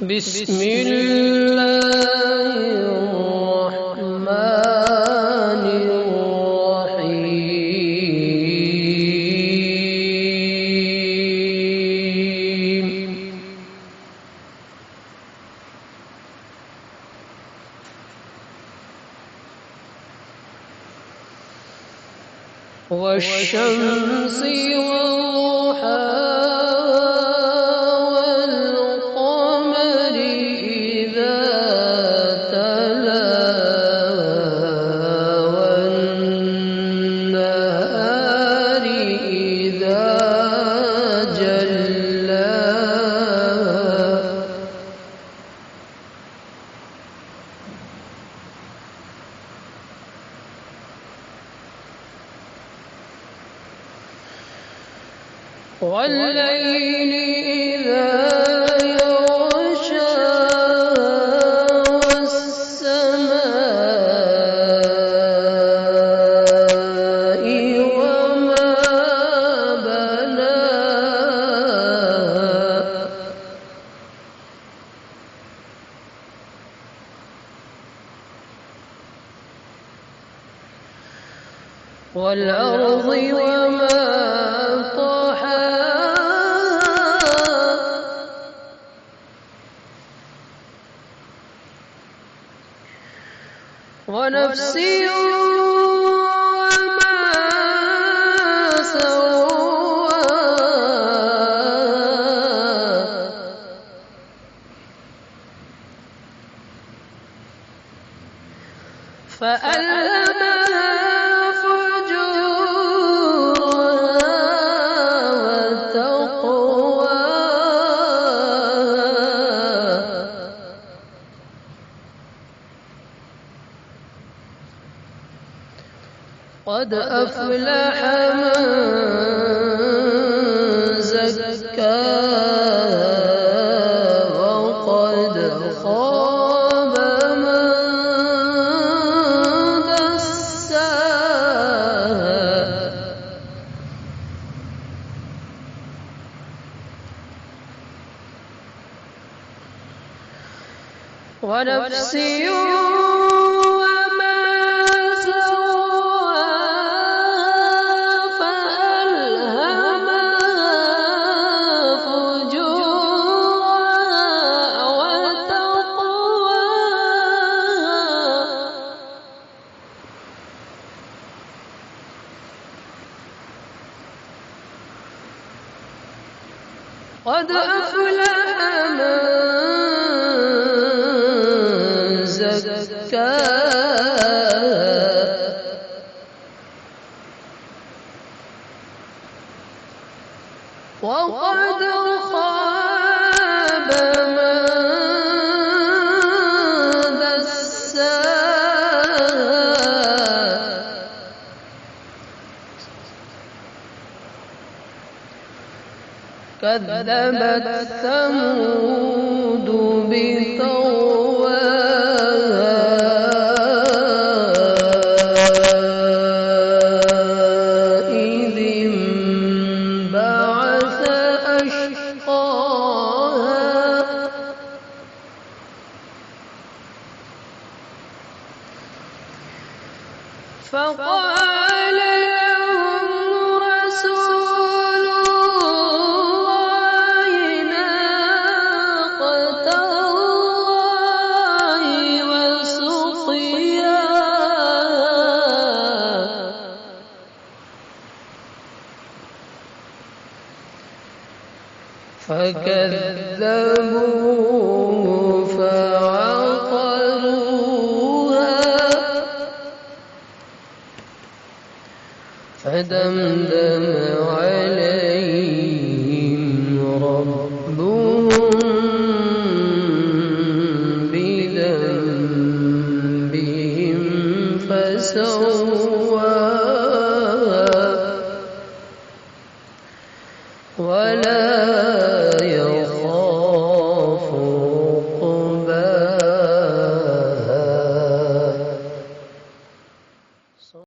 بسم الله الرحمن الرحيم والشمس وضحاها والقمر إذا تلاها والنهار إذا جلاها والليل إذا يغشاها والسماء وما بناها والأرض وما ونفس وما سواها فألهمها فجورها وتقواها قد أفلح من زكاها وقد خاب من دساها ونفس قد أفلح من زكاها وقد خاب من دساها كذبت ثمود بطغواها إذ انبعث أشقاها فقال لهم رسول الله ناقة الله وسقياها فكذبوه فعقروها فدمدم عليهم